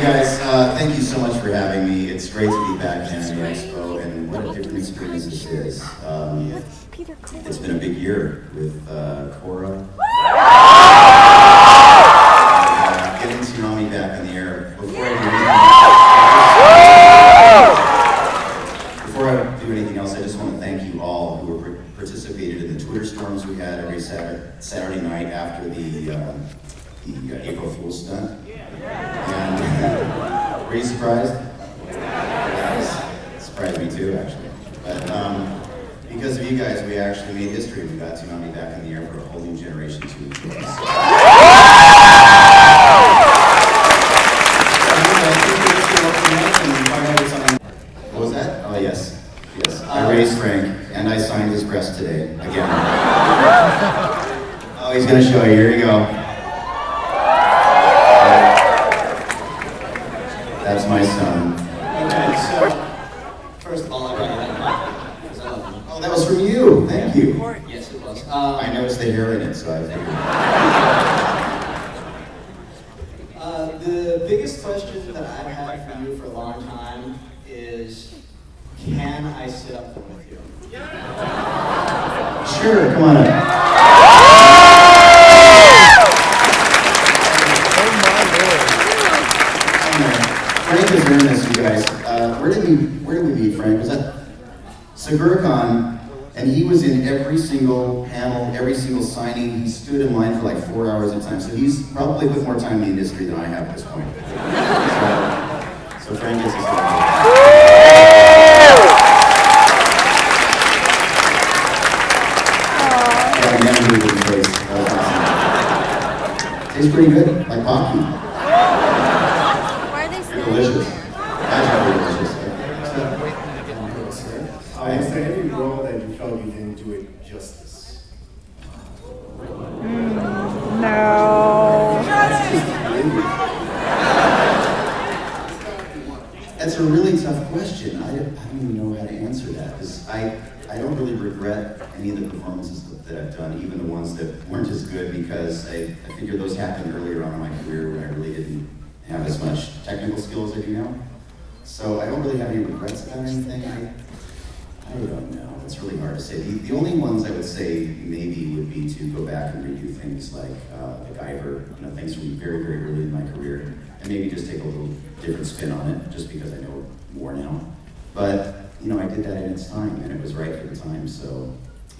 guys, thank you so much for having me. It's great to be back at Anime Expo, and what a different experience this is. It's been a big year with Korra. Getting Tsunami back in the air. Before I do anything else, I just want to thank you all who participated in the Twitter storms we had every Saturday night after the April Fool's stunt. And were you surprised? That surprised me too, actually. But because of you guys, we actually made history. We got Tsunami back in the air for a whole new generation to enjoy. What was that? Oh, yes. Yes. I raised Frank, and I signed his breast today, again. Oh, he's going to show you. Here you go. That's my son. Okay, so, first of all, I really like that. Because I love you. Oh, that was from you. Thank you. Yes, it was. I noticed the hair in it, so I figured. The biggest question that I've had for you for a long time is, can I sit up there with you? Sure, come on up. Frank has earned this, you guys. Where did we meet, Frank? Was that SaguraCon? And he was in every single panel, every single signing. He stood in line for like 4 hours at a time. So he's probably put more time in the industry than I have at this point. So Frank gets his time. Yeah, I never moved in place. That was awesome. Tastes pretty good, like popcorn. Delicious. Actually delicious. Is there any role that you felt you didn't do it justice? No. That's a really tough question. I don't even know how to answer that, because I don't really regret any of the performances that I've done, even the ones that weren't as good, because I figure those happened earlier on in my career when I really didn't have as much technical skills as I do now. So I don't really have any regrets about anything. I don't know. It's really hard to say. The only ones I would say maybe would be to go back and redo things like MacGyver, things from very, very early in my career, and maybe just take a little different spin on it, just because I know more now. But I did that in its time, and it was right for the time. So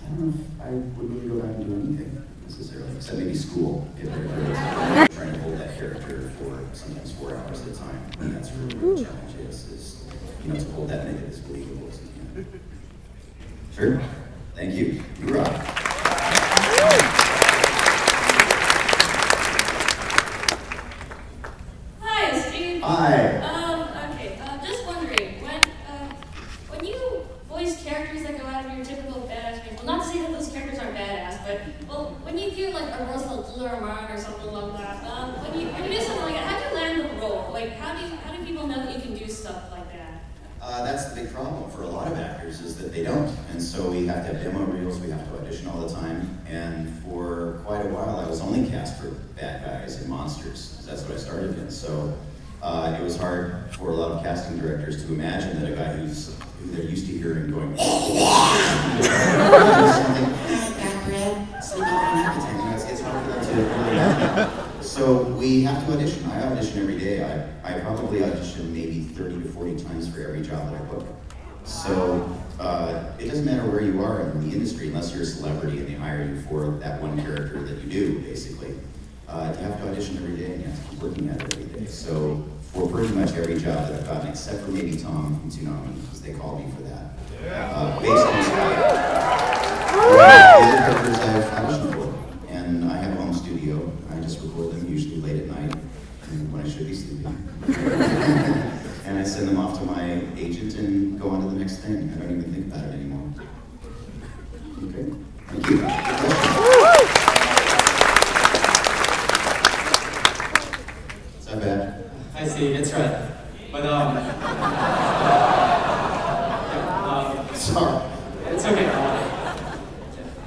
I don't know if I would really go back and do anything necessarily, except maybe school. If trying to hold that character for sometimes 4 hours at a time, and that's really what the challenge is to hold that negative as believable as you can. Sure. Thank you. You rock. Hi, Steve. Hi. Okay. Just wondering, when you voice characters that go out of your typical badass, well, not to say that those characters aren't badass, but when you do like a Rosal Dularaman or something like that, when you do something like that, how do you land the role? Like, how do people know that you can do stuff like that? That's the big problem for a lot of actors, is that they don't. And so we have to have demo reels, we have to audition all the time. And for quite a while, I was only cast for bad guys and monsters, because that's what I started in. So it was hard for a lot of casting directors to imagine that a guy who they're used to hearing going, it's hard for them to really. So we have to audition. I audition every day. I probably audition maybe 30 to 40 times for every job that I book. So it doesn't matter where you are in the industry, unless you're a celebrity and they hire you for that one character that you do, basically. You have to audition every day and you have to keep working at it every day. So for pretty much every job that I've gotten, except for maybe Tom from Tsunami, because they called me for that. Based on Skype. The other characters I've auditioned for. And I have a home studio. I just record them usually late at night when I should be sleeping. And I send them off to my agent and go on to the next thing. I don't even think about it anymore. Okay, thank you. Is that bad? I see, it's right. But, sorry. It's okay.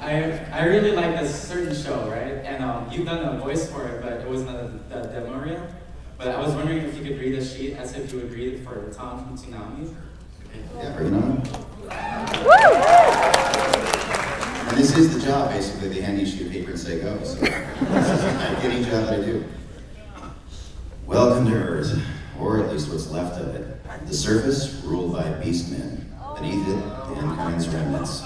I really like this certain show, right? And you've done a voice for it, but it was not a demo reel. But I was wondering if you could read a sheet as if you agree for the Tom from Tsunami. Yeah, bring it on. And this is the job, basically. They hand you a sheet of paper and say go. So this is any job that I do. Welcome to Earth, or at least what's left of it. The surface, ruled by beastmen. Beneath it, mankind's remnants.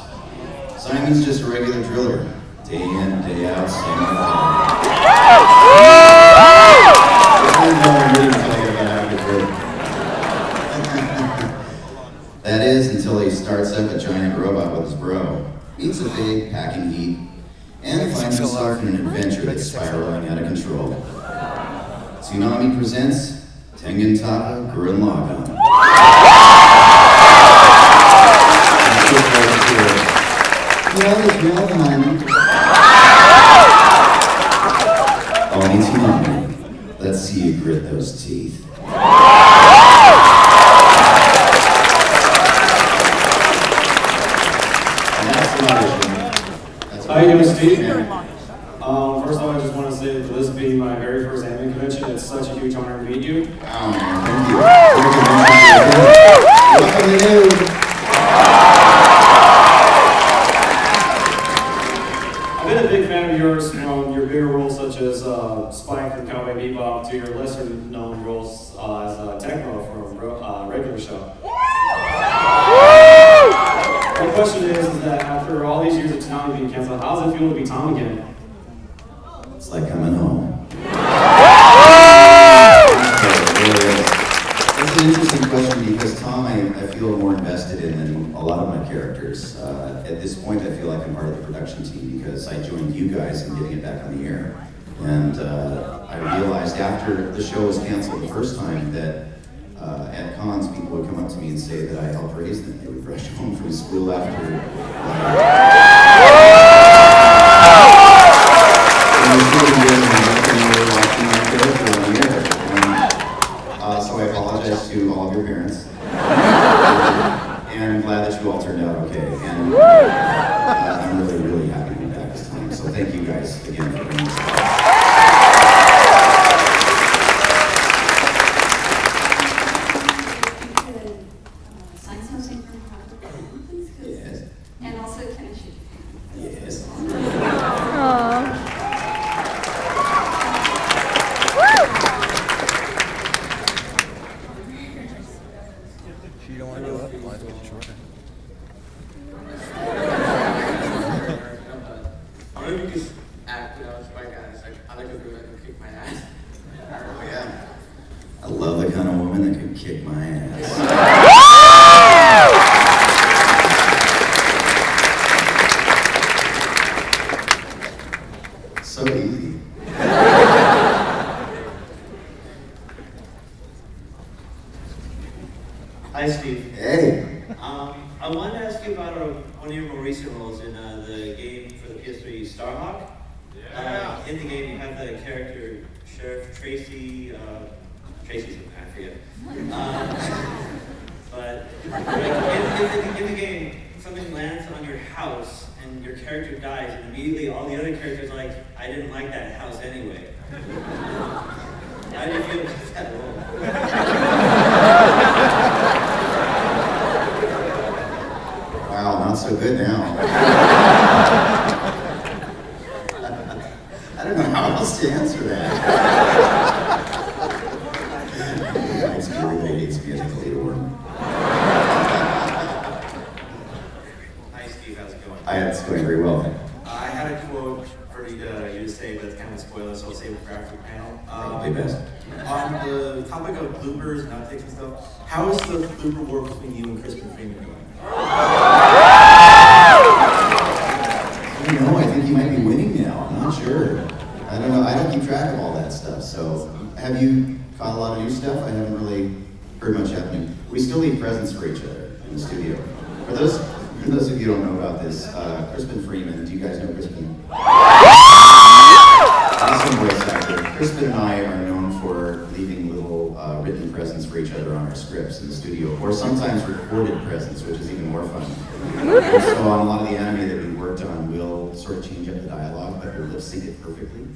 Simon's just a regular driller. Day in, day out, same old thing. That is until he starts up a giant robot with his bro, meets a big packing heat, and finds himself in an adventure that's spiraling out of control. Tsunami presents Tengen Toppa Gurren Lagann. Only Tsunami. Let's see you grit those teeth. How you doing, Steve? First off, I just want to say that this being my very first anime convention, it's such a huge honor to meet you. Oh man, thank you. Welcome to you. I've been a big fan of yours from your bigger roles such as Spike from Cowboy Bebop to your lesser known roles as Techno from Regular Show. My question is that after all these years of Tsunami being canceled, how does it feel to be Tom again? It's like coming home. It's an interesting question because Tom, I feel more invested in than a lot of my characters. At this point, I feel like I'm part of the production team because I joined you guys in getting it back on the air. And I realized after the show was canceled the first time that at cons, people would come up to me and say that I helped raise them. They would rush home from school after. So I apologize to all of your parents. And I'm glad that you all turned out okay. And I'm really, really happy to be back this time. So thank you guys again for being here. And also, can I shoot? Yes. You don't want to go up, might as well get shorter. I wonder if you could act, Spike guys. I like a girl that can kick my ass. Oh yeah. I love the kind of woman that could kick my ass. So easy. Hi, Steve. Hey. I wanted to ask you about one of your more recent roles in the game for the PS3, Starhawk. In the game, you have the character Sheriff Tracy's I forget. But in the game, something lands on your house and your character dies, and immediately all the other characters are like, I didn't like that house anyway. How do you feel about that role? Wow, not so good now. I don't know how else to answer that. Everybody hates me as a leader. Hi, Steve. How's it going? It's going very well, thank you. I had a quote for you to say, but it's kind of a spoiler, so I'll save it for after the panel. Probably best. On the topic of bloopers and outtakes and stuff, how is the blooper war between you and Crispin Freeman going? I don't know, I think you might be winning now. I'm not sure. I don't know, I don't keep track of all that stuff. So, have you caught a lot of new stuff? I haven't really heard much happening. We still leave presents for each other in the studio. For those of you who don't know about this, Crispin Freeman, do you guys know Crispin? Awesome voice actor. Crispin and I are known for leaving little written presents for each other on our scripts in the studio, or sometimes recorded presents, which is even more fun. And so on a lot of the anime that we worked on, we'll sort of change up the dialogue, but we'll lip sync it perfectly.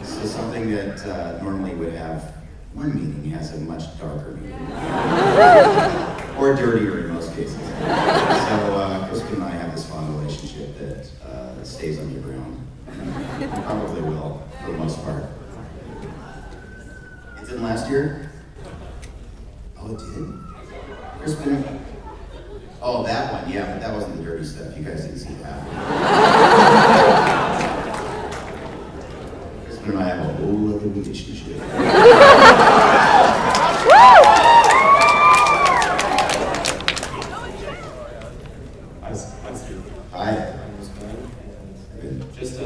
So something that normally would have one meaning has a much darker meaning. Or dirtier in most cases. So Crispin and I have this fun relationship that stays underground. And probably will, for the most part. It didn't last year? Oh, it did? Crispin? Oh, that one, yeah, but that wasn't the dirty stuff. You guys didn't see that. Crispin and I have a whole other relationship. Hi. Just a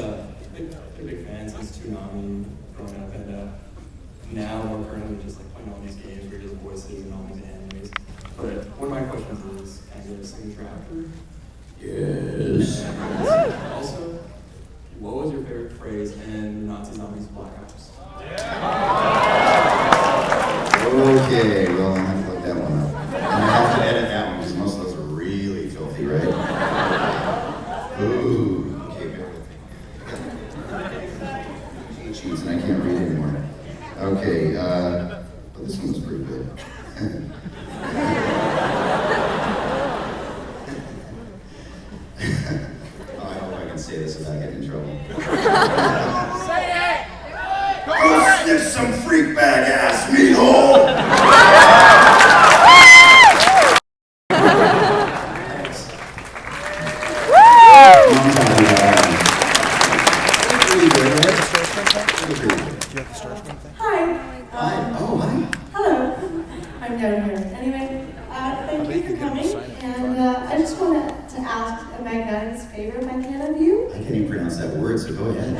big fan since Toonami growing up, and now we're currently just like playing all these games where just voices and all these animes. But one of my questions is, can I get a signature actor? Yes. And also, what was your favorite phrase in Nazi Zombies Black Ops? Okay, well, I'm gonna look that one up. And I have to edit that one because most of those are really filthy, right? Ooh, okay, bear with me. Cheat sheets, and I can't read anymore. Okay, but this one was pretty good. Oh, I hope I can say this without getting in trouble. Say it! Go sniff some freak bag ass meat hole! Hi. Hi. Oh, hi. Hello. I'm down here. Anyway, thank you for coming. And I just wanted to ask a magnanimous favor if I can of you. I can't even pronounce that word, so go ahead.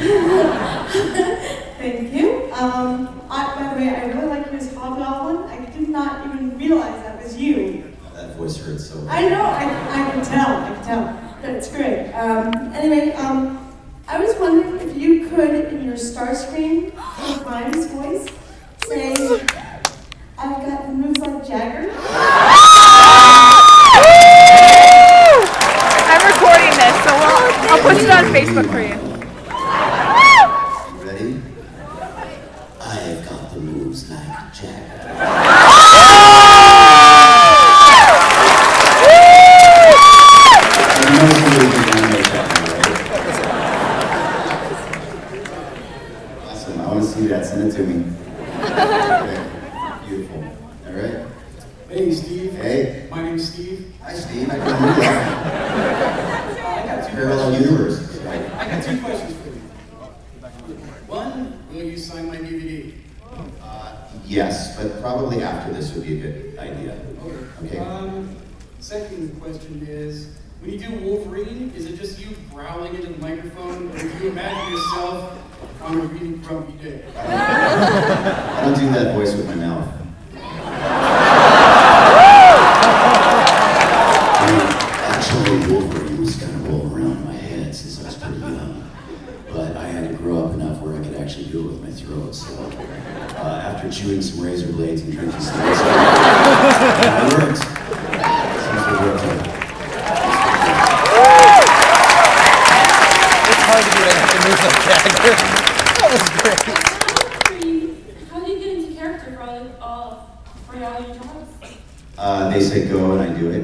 Thank you. By the way, I really like you as Hobgoblin. I did not even realize that was you. That voice hurts so bad. I know. I can tell. But it's great. Anyway, I was wondering if you could, in your star screen, with Ryan's voice, say, I've got the moves like Jagger. I'm recording this, so I'll put it on Facebook for you. You ready? I've got the moves like Jagger. Awesome, I want to see that. Send it to me. Okay. Beautiful. All right. Hey, Steve. Hey. My name's Steve. Hi, Steve. I can do that. I got two Parallel questions. universes. I got two questions for you. One, will you sign my DVD? Yes, but probably after this would be a good idea. Okay. Second question is, when you do Wolverine, is it just you growling into the microphone, or do you imagine yourself on a really grumpy day? I don't do that voice with my mouth. Actually, Wolverine was kind of rolling around in my head since I was pretty young. But I had to grow up enough where I could actually do it with my throat. So after chewing some razor blades and drinking some whiskey, it worked. Seems to work out. It's hard to do anything moves like Jagger. That was great. How do you get into character for all your jobs? They say go and I do it.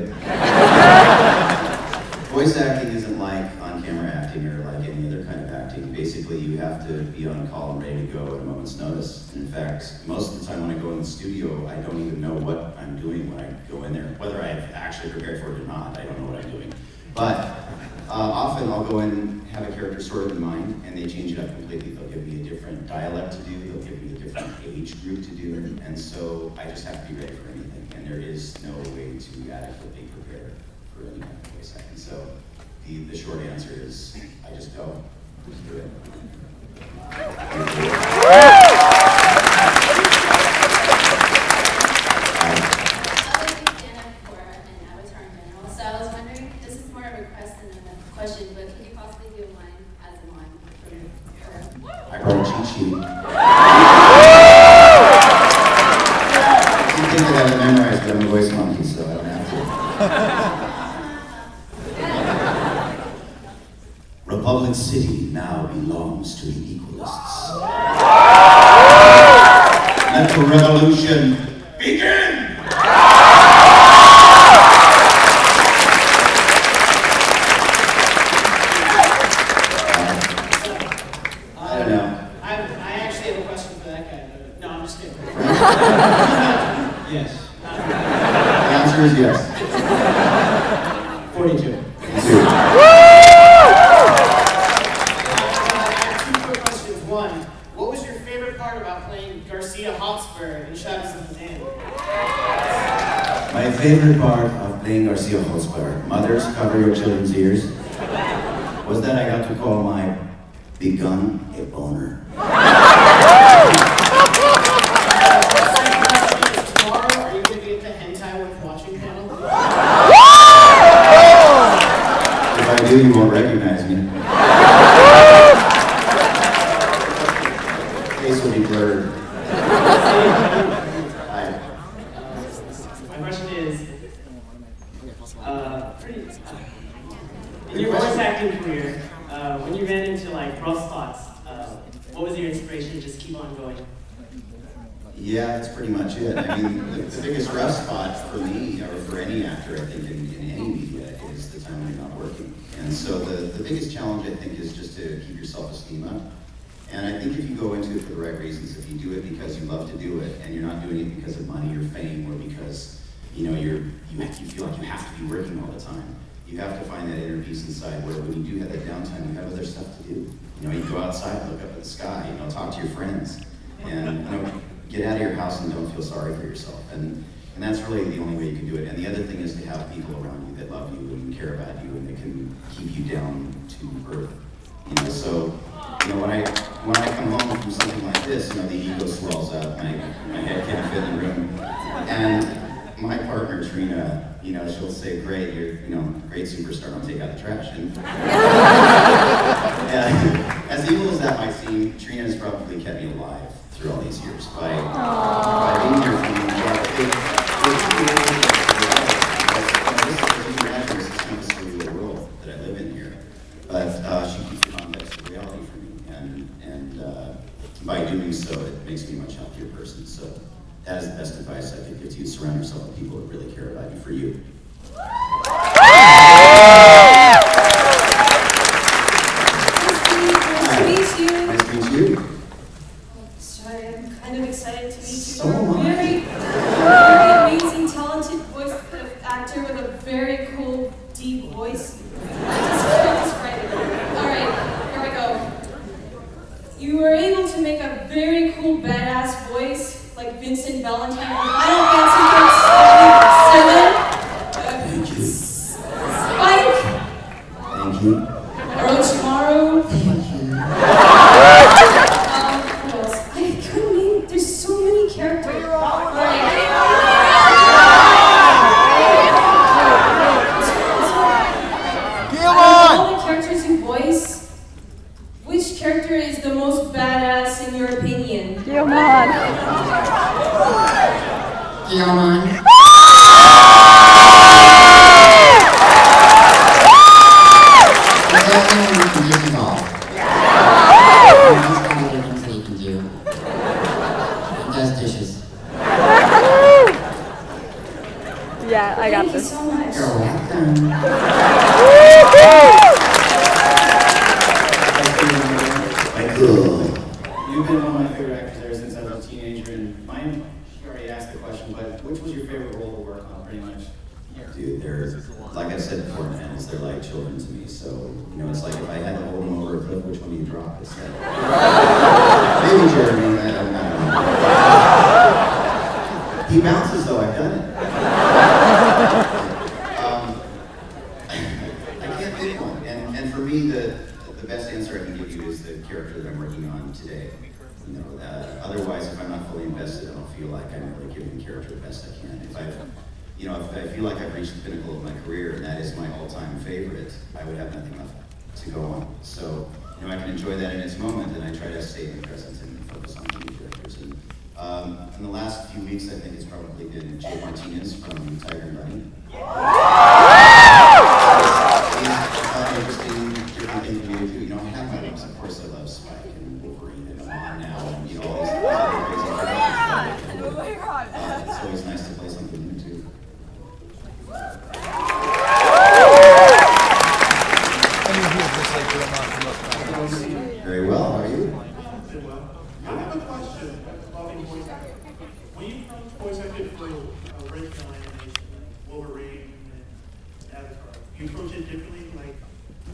Voice acting isn't like on-camera acting or like any other kind of acting. Basically, you have to be on call and ready to go at a moment's notice. In fact, most of the time when I go in the studio, I don't even know what I'm doing when I go in there. Whether I've actually prepared for it or not, I don't know what I'm doing. But often I'll go in and have a character sort of in mind, and they change it up completely. They'll give me a different dialect to do, they'll give me a different age group to do, and so I just have to be ready for anything. And there is no way to adequately prepare for any kind of voice acting. So the short answer is, I just go, just do it. So I was wondering, this is more of a request than a question, but could you possibly do mine as a line for her? I brought a cheat sheet. You think I have it memorized, but I'm a voice monkey, so I don't have to. Republic City now belongs to the Equalists. Let the revolution begin! Yes. The answer is yes. 42. Two. Two quick questions. One, what was your favorite part about playing Garcia Hotspur in Shadows of the Dam? My favorite part of playing Garcia Hotspur, Mothers Cover Your Children's Ears, was that I got to call my big gun a boner. Tomorrow, are you going to be at the Hentai Worth Watching panel? If I do, you won't recognize me. Face will be blurred. Hi. My question is, in your voice acting career, when you ran into like rough spots, what was your inspiration to just keep on going? Yeah, that's pretty much it. I mean, the biggest rough spot for me, or for any actor, I think, in any media, is the time when you're not working. And so the biggest challenge, I think, is just to keep your self-esteem up. And I think if you go into it for the right reasons, if you do it because you love to do it, and you're not doing it because of money or fame, or because you feel like you have to be working all the time, you have to find that inner peace inside where when you do have that downtime, you have other stuff to do. You go outside, look up at the sky, talk to your friends, and get out of your house and don't feel sorry for yourself. And that's really the only way you can do it. And the other thing is to have people around you that love you and care about you and that can keep you down to earth. So when I come home from something like this, the ego swells up, my head can't fit in the room, and my partner Trina, she'll say, "Great, you're a great superstar. I'll take out the trash." And as evil as that might seem, Trina has probably kept me alive through all these years by being here for me. This is kind of the real world that I live in here, but she keeps the context of reality for me, and by doing so, it makes me a much healthier person. So that is the best advice I could give to you. Surround yourself with people that really care about you for you. Nice to meet you. Sorry, I'm kind of excited to meet you. So You're am I. a very amazing, talented voice actor with a very cool, deep voice. I just can't describe it. All right, here we go. You were able to make a very cool, badass voice, like Vincent Valentine from Final Fantasy 7. Thank you. Spike. Thank you. Orochimaru. Thank you. What else? I mean, there's so many characters. All the characters you voice, which character is the most badass in your opinion? Guillemot. Guillemot. Yeah, I got Thank you this. so much. You're welcome. You've been one of my favorite actors ever since I was a teenager, and mine, you already asked the question, but which was your favorite role to work on, pretty much? Dude, they're, like I said before, man, they're like children to me. So, it's like if I had to hold them over a cliff, which one do you drop? It's like, maybe Jeremy, I don't know. He bounces though, I've done it. I can't pick one. And for me, the best answer I can give you is the character that I'm working on today. Otherwise, if I'm not fully invested, I don't feel like I'm really giving the character the best I can. If I feel like I've reached the pinnacle of my career and that is my all-time favorite, I would have nothing left to go on. So, I can enjoy that in its moment, and I try to stay in the present and focus on the characters. And in the last few weeks, I think it's probably been Jay Martinez from Tiger and Bunny. Interesting, different thing for me to do. I have my loves. Of course, I love Spike and Wolverine and Amon now, and all these other crazy characters. It's always nice to play something new too. Very well. How are you? I have a question involving voice acting. When you come to voice acting original animation, like Wolverine and Avatar, you approach it differently, like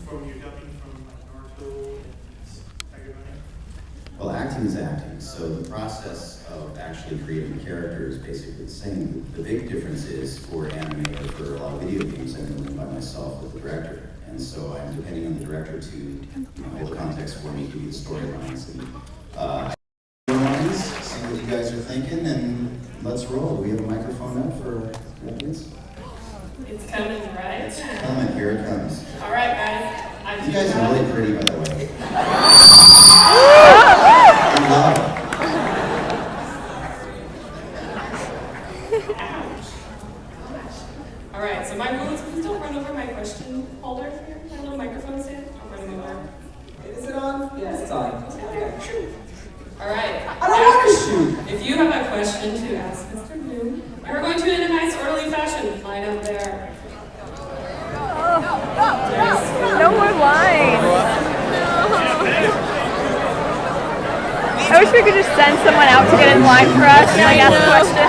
from your dubbing from like Naruto and Tiger Bunny? Well, acting is acting, so the process of actually creating a character is basically the same. The big difference is for anime or for a lot of video games, I'm doing by myself with the director. And so I'm depending on the director to hold the context for me, give me the storylines, and see what you guys are thinking, and let's roll. We have a microphone up for audience. It's coming, right? It's coming, here it comes. All right, guys. You guys are really pretty, by the way. All right, so my rule is please don't run over my question holder here. My little microphone stand. Don't run him over. Is it on? Yes, it's on. Okay. All right. I don't want to shoot. If you have a question to ask Mr. Blum, you're going to, in a nice orderly fashion, line up there. No more lines. I wish we could just send someone out to get in line for us and like ask a question.